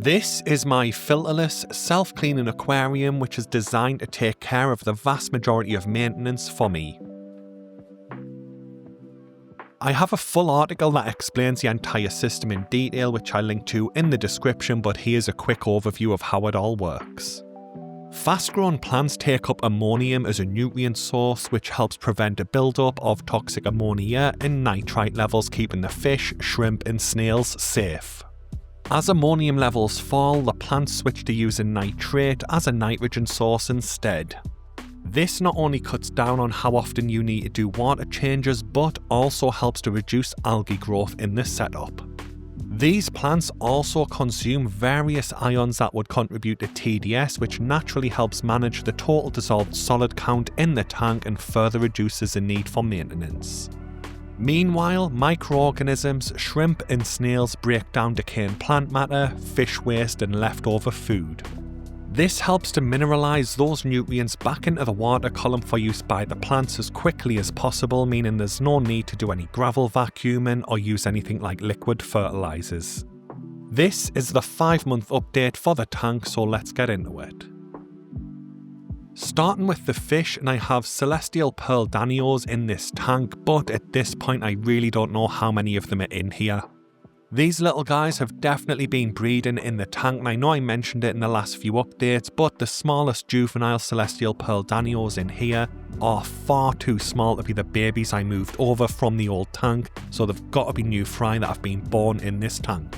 This is my filterless, self-cleaning aquarium which is designed to take care of the vast majority of maintenance for me. I have a full article that explains the entire system in detail which I link to in the description, but here's a quick overview of how it all works. Fast-grown plants take up ammonium as a nutrient source which helps prevent a build-up of toxic ammonia and nitrite levels, keeping the fish, shrimp and snails safe. As ammonium levels fall, the plants switch to using nitrate as a nitrogen source instead. This not only cuts down on how often you need to do water changes, but also helps to reduce algae growth in the setup. These plants also consume various ions that would contribute to TDS, which naturally helps manage the total dissolved solid count in the tank and further reduces the need for maintenance. Meanwhile, microorganisms, shrimp and snails break down decaying plant matter, fish waste and leftover food. This helps to mineralize those nutrients back into the water column for use by the plants as quickly as possible, meaning there's no need to do any gravel vacuuming or use anything like liquid fertilizers. This is the 5-month update for the tank, so let's get into it. Starting with the fish, and I have celestial pearl danios in this tank, but at this point I really don't know how many of them are in here. These little guys have definitely been breeding in the tank, and I know I mentioned it in the last few updates, but the smallest juvenile celestial pearl danios in here are far too small to be the babies I moved over from the old tank, so they've got to be new fry that have been born in this tank.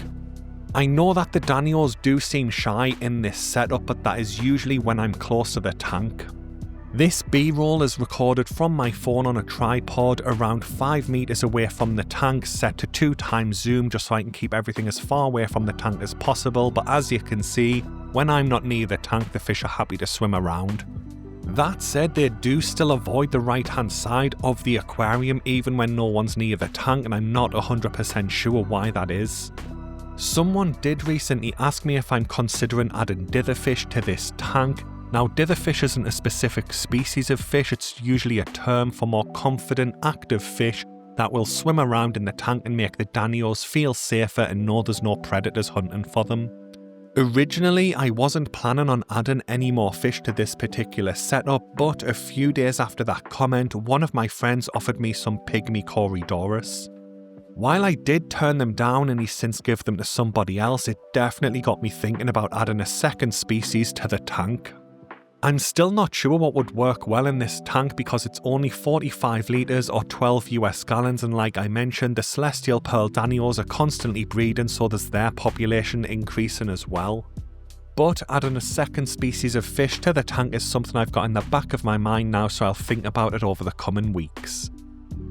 I know that the danios do seem shy in this setup, but that is usually when I'm close to the tank. This B-roll is recorded from my phone on a tripod around 5 meters away from the tank, set to 2x zoom just so I can keep everything as far away from the tank as possible, but as you can see, when I'm not near the tank the fish are happy to swim around. That said, they do still avoid the right hand side of the aquarium even when no one's near the tank, and I'm not 100% sure why that is. Someone did recently ask me if I'm considering adding ditherfish to this tank. Now, ditherfish isn't a specific species of fish, it's usually a term for more confident, active fish that will swim around in the tank and make the danios feel safer and know there's no predators hunting for them. Originally, I wasn't planning on adding any more fish to this particular setup, but a few days after that comment, one of my friends offered me some pygmy Corydoras. While I did turn them down and he's since given them to somebody else, it definitely got me thinking about adding a second species to the tank. I'm still not sure what would work well in this tank because it's only 45 litres or 12 US gallons, and like I mentioned, the celestial pearl danios are constantly breeding, so there's their population increasing as well. But adding a second species of fish to the tank is something I've got in the back of my mind now, so I'll think about it over the coming weeks.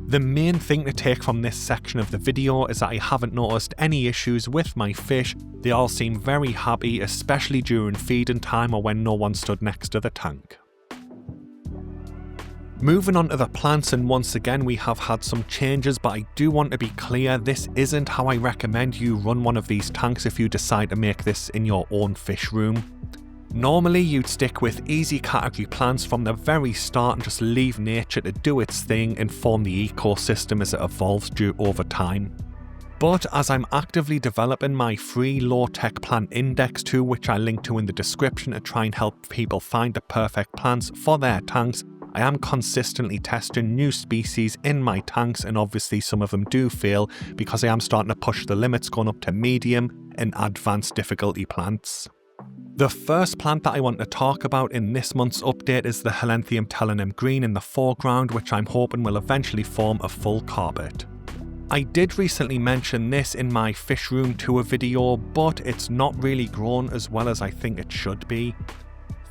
The main thing to take from this section of the video is that I haven't noticed any issues with my fish. They all seem very happy, especially during feeding time or when no one stood next to the tank. Moving on to the plants, and once again we have had some changes, but I do want to be clear, this isn't how I recommend you run one of these tanks if you decide to make this in your own fish room. Normally you'd stick with easy category plants from the very start and just leave nature to do its thing and form the ecosystem as it evolves over time. But as I'm actively developing my free low-tech plant index tool, which I link to in the description to try and help people find the perfect plants for their tanks, I am consistently testing new species in my tanks, and obviously some of them do fail because I am starting to push the limits, going up to medium and advanced difficulty plants. The first plant that I want to talk about in this month's update is the Helanthium Tellenum green in the foreground, which I'm hoping will eventually form a full carpet. I did recently mention this in my fish room tour video, but it's not really grown as well as I think it should be.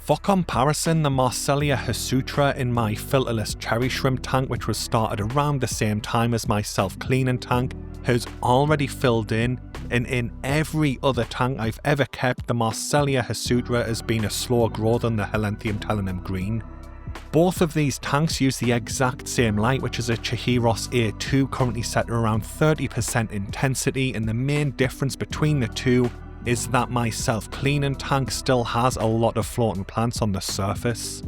For comparison, the Marcellia hirsuta in my filterless cherry shrimp tank, which was started around the same time as my self-cleaning tank, has already filled in, and in every other tank I've ever kept, the Marcellia hirsuta has been a slower grower than the Helanthium Tellenum green. Both of these tanks use the exact same light, which is a Cheheros A2 currently set at around 30% intensity, and the main difference between the two is that my self-cleaning tank still has a lot of floating plants on the surface.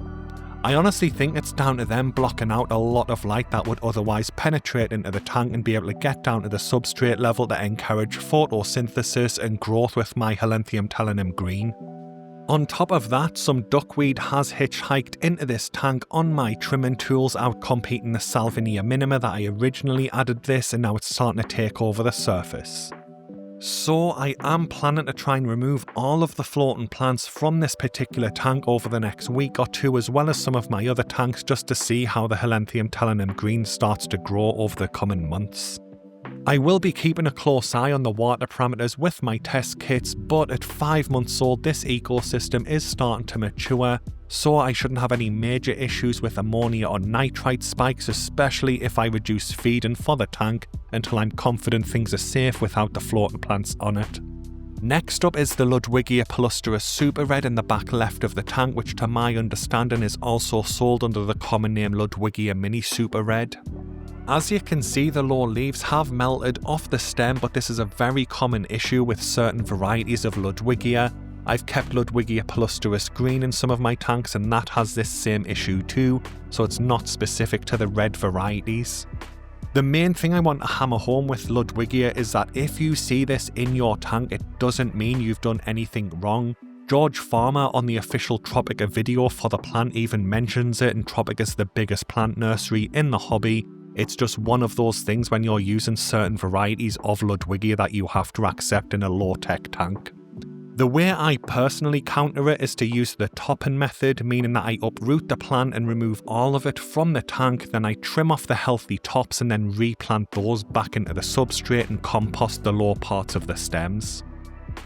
I honestly think it's down to them blocking out a lot of light that would otherwise penetrate into the tank and be able to get down to the substrate level to encourage photosynthesis and growth with my Helanthium Tenellum green. On top of that, some duckweed has hitchhiked into this tank on my trimming tools, outcompeting the Salvinia Minima that I originally added this, and now it's starting to take over the surface. So I am planning to try and remove all of the floating plants from this particular tank over the next week or two, as well as some of my other tanks, just to see how the Helanthium Tenellum green starts to grow over the coming months. I will be keeping a close eye on the water parameters with my test kits, but at 5 months old this ecosystem is starting to mature, so I shouldn't have any major issues with ammonia or nitrite spikes, especially if I reduce feeding for the tank until I'm confident things are safe without the floating plants on it. Next up is the Ludwigia palustres Super Red in the back left of the tank, which to my understanding is also sold under the common name Ludwigia Mini Super Red. As you can see, the lower leaves have melted off the stem, but this is a very common issue with certain varieties of Ludwigia. I've kept Ludwigia palustres green in some of my tanks and that has this same issue too, so it's not specific to the red varieties. The main thing I want to hammer home with Ludwigia is that if you see this in your tank, it doesn't mean you've done anything wrong. George Farmer on the official Tropica video for the plant even mentions it, and Tropica's the biggest plant nursery in the hobby. It's just one of those things when you're using certain varieties of Ludwigia that you have to accept in a low-tech tank. The way I personally counter it is to use the topping method, meaning that I uproot the plant and remove all of it from the tank, then I trim off the healthy tops and then replant those back into the substrate and compost the lower parts of the stems.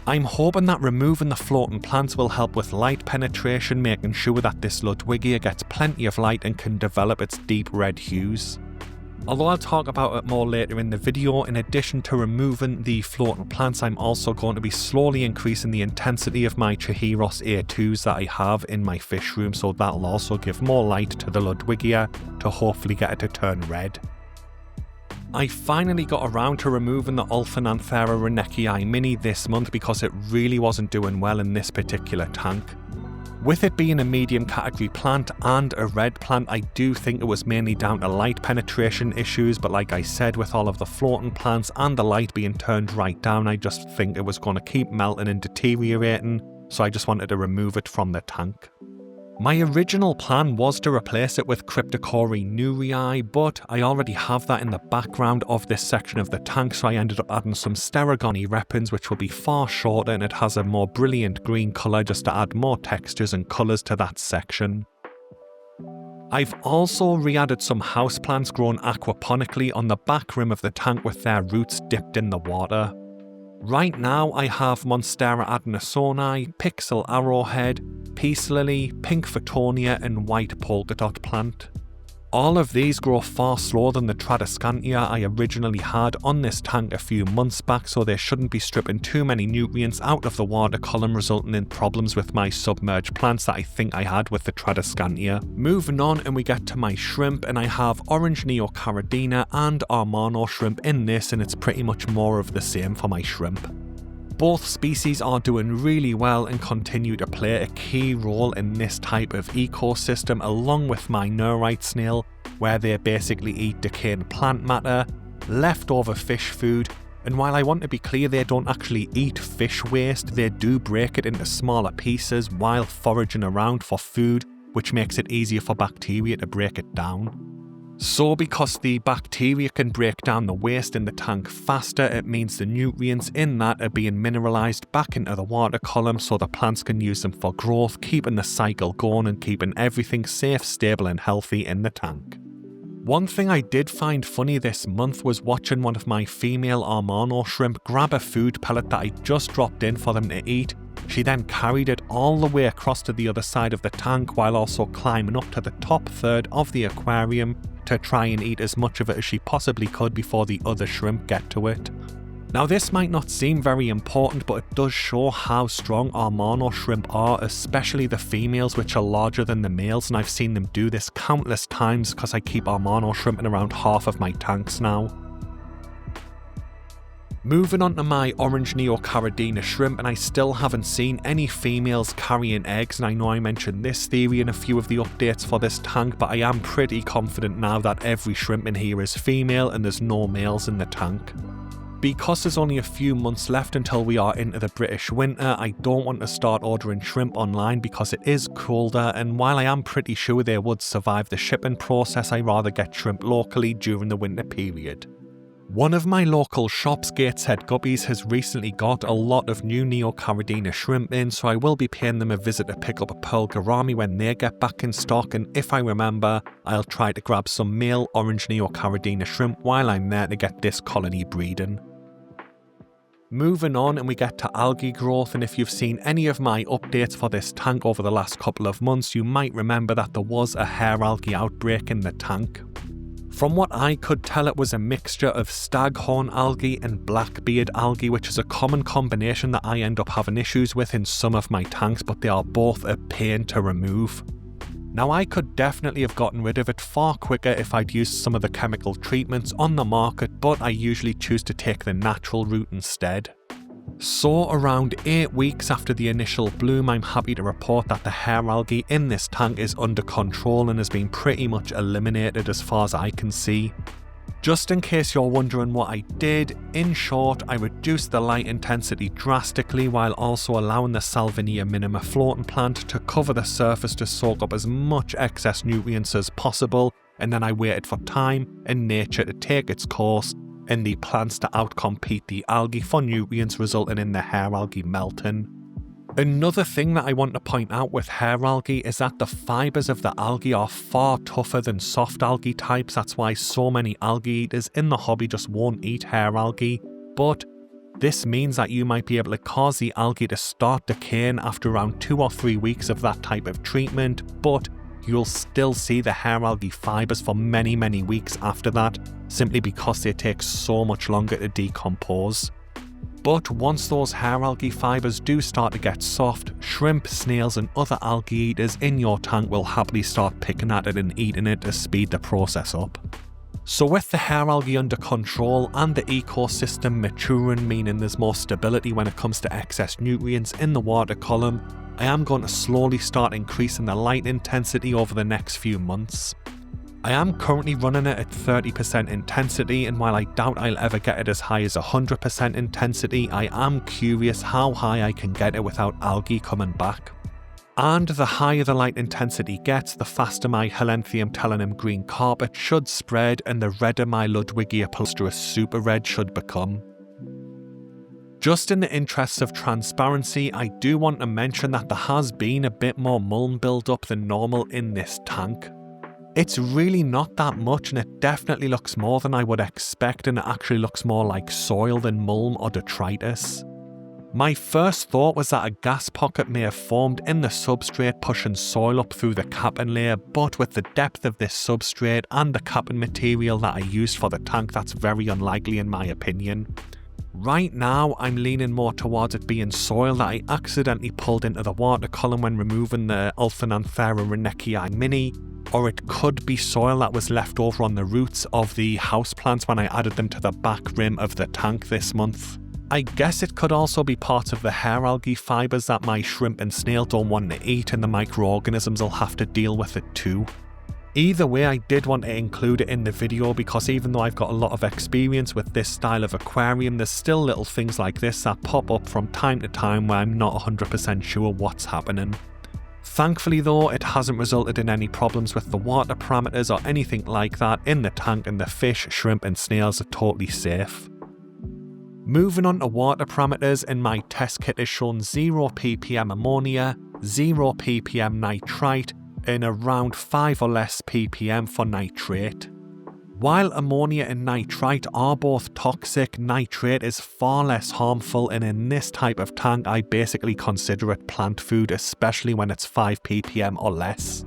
I'm hoping that removing the floating plants will help with light penetration, making sure that this Ludwigia gets plenty of light and can develop its deep red hues. Although I'll talk about it more later in the video, in addition to removing the floating plants, I'm also going to be slowly increasing the intensity of my Chihiros A2s that I have in my fish room, so that'll also give more light to the Ludwigia to hopefully get it to turn red. I finally got around to removing the Ulphananthera Renekii Mini this month because it really wasn't doing well in this particular tank. With it being a medium category plant and a red plant, I do think it was mainly down to light penetration issues, but like I said, with all of the floating plants and the light being turned right down, I just think it was going to keep melting and deteriorating, so I just wanted to remove it from the tank. My original plan was to replace it with Cryptocoryne Nurii, but I already have that in the background of this section of the tank, so I ended up adding some Staurogyne Repens, which will be far shorter and it has a more brilliant green colour just to add more textures and colours to that section. I've also re-added some houseplants grown aquaponically on the back rim of the tank with their roots dipped in the water. Right now I have Monstera adenisoni, Pixel Arrowhead, Peace Lily, Pink Photonia and White Polka Dot Plant. All of these grow far slower than the Tradescantia I originally had on this tank a few months back, so they shouldn't be stripping too many nutrients out of the water column, resulting in problems with my submerged plants that I think I had with the Tradescantia. Moving on, and we get to my shrimp, and I have Orange Neocaridina and Armano shrimp in this, and it's pretty much more of the same for my shrimp. Both species are doing really well and continue to play a key role in this type of ecosystem, along with my Nurite snail, where they basically eat decaying plant matter, leftover fish food, and while I want to be clear they don't actually eat fish waste, they do break it into smaller pieces while foraging around for food, which makes it easier for bacteria to break it down. So because the bacteria can break down the waste in the tank faster, it means the nutrients in that are being mineralized back into the water column so the plants can use them for growth, keeping the cycle going and keeping everything safe, stable and healthy in the tank. One thing I did find funny this month was watching one of my female Armano shrimp grab a food pellet that I just dropped in for them to eat. She then carried it all the way across to the other side of the tank while also climbing up to the top third of the aquarium to try and eat as much of it as she possibly could before the other shrimp get to it. Now this might not seem very important, but it does show how strong Armano shrimp are, especially the females, which are larger than the males, and I've seen them do this countless times because I keep Armano shrimp in around half of my tanks now. Moving on to my orange Neocaridina shrimp, and I still haven't seen any females carrying eggs, and I know I mentioned this theory in a few of the updates for this tank, but I am pretty confident now that every shrimp in here is female and there's no males in the tank. Because there's only a few months left until we are into the British winter, I don't want to start ordering shrimp online because it is colder, and while I am pretty sure they would survive the shipping process, I rather get shrimp locally during the winter period. One of my local shops, Gateshead Guppies, has recently got a lot of new Neocaridina shrimp in, so I will be paying them a visit to pick up a pearl gourami when they get back in stock, and if I remember, I'll try to grab some male orange Neocaridina shrimp while I'm there to get this colony breeding. Moving on, and we get to algae growth, and if you've seen any of my updates for this tank over the last couple of months, you might remember that there was a hair algae outbreak in the tank. From what I could tell, it was a mixture of staghorn algae and blackbeard algae, which is a common combination that I end up having issues with in some of my tanks, but they are both a pain to remove. Now, I could definitely have gotten rid of it far quicker if I'd used some of the chemical treatments on the market, but I usually choose to take the natural route instead. So around 8 weeks after the initial bloom, I'm happy to report that the hair algae in this tank is under control and has been pretty much eliminated as far as I can see. Just in case you're wondering what I did, in short, I reduced the light intensity drastically while also allowing the Salvinia Minima floating plant to cover the surface to soak up as much excess nutrients as possible, and then I waited for time and nature to take its course and the plants to outcompete the algae for nutrients, resulting in the hair algae melting. Another thing that I want to point out with hair algae is that the fibres of the algae are far tougher than soft algae types. That's why so many algae eaters in the hobby just won't eat hair algae, but this means that you might be able to cause the algae to start decaying after around 2 or 3 weeks of that type of treatment, but you'll still see the hair algae fibres for many weeks after that, simply because they take so much longer to decompose. But once those hair algae fibres do start to get soft, shrimp, snails and other algae eaters in your tank will happily start picking at it and eating it to speed the process up. So with the hair algae under control and the ecosystem maturing, meaning there's more stability when it comes to excess nutrients in the water column, I am going to slowly start increasing the light intensity over the next few months. I am currently running it at 30% intensity, and while I doubt I'll ever get it as high as 100% intensity, I am curious how high I can get it without algae coming back. And the higher the light intensity gets, the faster my Helanthium Tenellum green carpet should spread, and the redder my Ludwigia Palustris super red should become. Just in the interests of transparency, I do want to mention that there has been a bit more mulm buildup than normal in this tank. It's really not that much, and it definitely looks more than I would expect, and it actually looks more like soil than mulm or detritus. My first thought was that a gas pocket may have formed in the substrate, pushing soil up through the capping layer, but with the depth of this substrate and the capping material that I used for the tank, that's very unlikely in my opinion. Right now, I'm leaning more towards it being soil that I accidentally pulled into the water column when removing the Ulthananthera Renekii mini, or it could be soil that was left over on the roots of the houseplants when I added them to the back rim of the tank this month. I guess it could also be part of the hair algae fibres that my shrimp and snail don't want to eat, and the microorganisms will have to deal with it too. Either way, I did want to include it in the video because even though I've got a lot of experience with this style of aquarium, there's still little things like this that pop up from time to time where I'm not 100% sure what's happening. Thankfully though, it hasn't resulted in any problems with the water parameters or anything like that in the tank, and the fish, shrimp and snails are totally safe. Moving on to water parameters, in my test kit is shown 0 ppm ammonia, 0 ppm nitrite, and around 5 or less ppm for nitrate. While ammonia and nitrite are both toxic, nitrate is far less harmful, and in this type of tank I basically consider it plant food, especially when it's 5 ppm or less.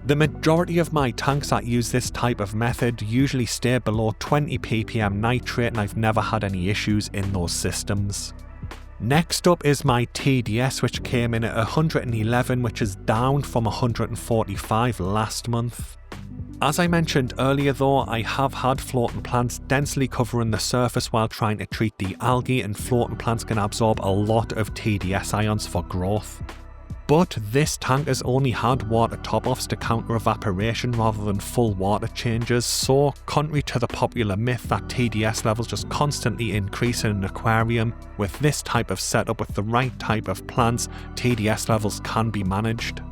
The majority of my tanks that use this type of method usually stay below 20 ppm nitrate, and I've never had any issues in those systems. Next up is my TDS, which came in at 111, which is down from 145 last month. As I mentioned earlier though, I have had floating plants densely covering the surface while trying to treat the algae, and floating plants can absorb a lot of TDS ions for growth. But this tank has only had water top-offs to counter evaporation rather than full water changes, so contrary to the popular myth that TDS levels just constantly increase in an aquarium, with this type of setup with the right type of plants, TDS levels can be managed.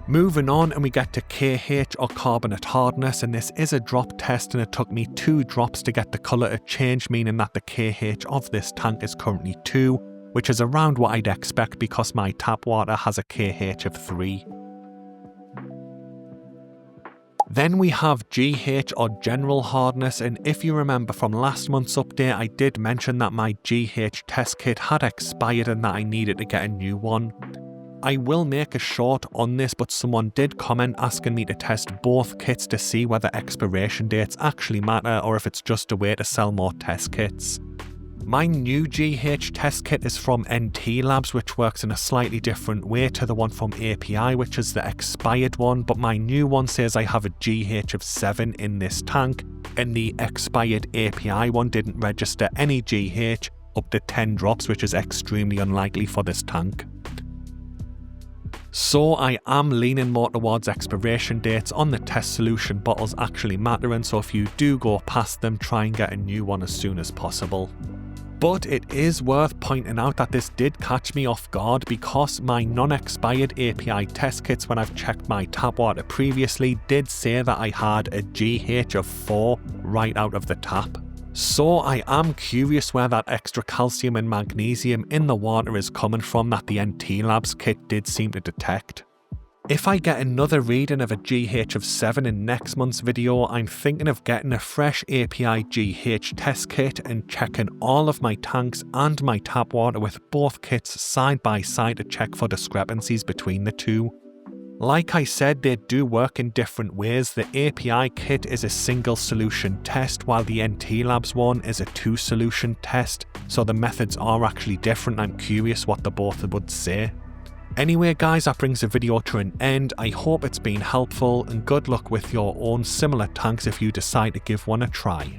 Moving on, and we get to KH or carbonate hardness, and this is a drop test and it took me 2 drops to get the colour to change, meaning that the KH of this tank is currently 2, which is around what I'd expect because my tap water has a KH of 3. Then we have GH or general hardness, and if you remember from last month's update, I did mention that my GH test kit had expired and that I needed to get a new one. I will make a short on this, but someone did comment asking me to test both kits to see whether expiration dates actually matter or if it's just a way to sell more test kits. My new GH test kit is from NT Labs, which works in a slightly different way to the one from API, which is the expired one, but my new one says I have a GH of 7 in this tank, and the expired API one didn't register any GH up to 10 drops, which is extremely unlikely for this tank. So I am leaning more towards expiration dates on the test solution bottles actually mattering, so if you do go past them, try and get a new one as soon as possible. But it is worth pointing out that this did catch me off guard because my non-expired API test kits, when I've checked my tap water previously, did say that I had a GH of 4 right out of the tap. So I am curious where that extra calcium and magnesium in the water is coming from that the NT Labs kit did seem to detect. If I get another reading of a GH of 7 in next month's video, I'm thinking of getting a fresh API GH test kit and checking all of my tanks and my tap water with both kits side by side to check for discrepancies between the two. Like I said, they do work in different ways. The API kit is a single solution test, while the NT Labs one is a 2 solution test, so the methods are actually different. I'm curious what the both would say. Anyway guys, that brings the video to an end. I hope it's been helpful, and good luck with your own similar tanks if you decide to give one a try.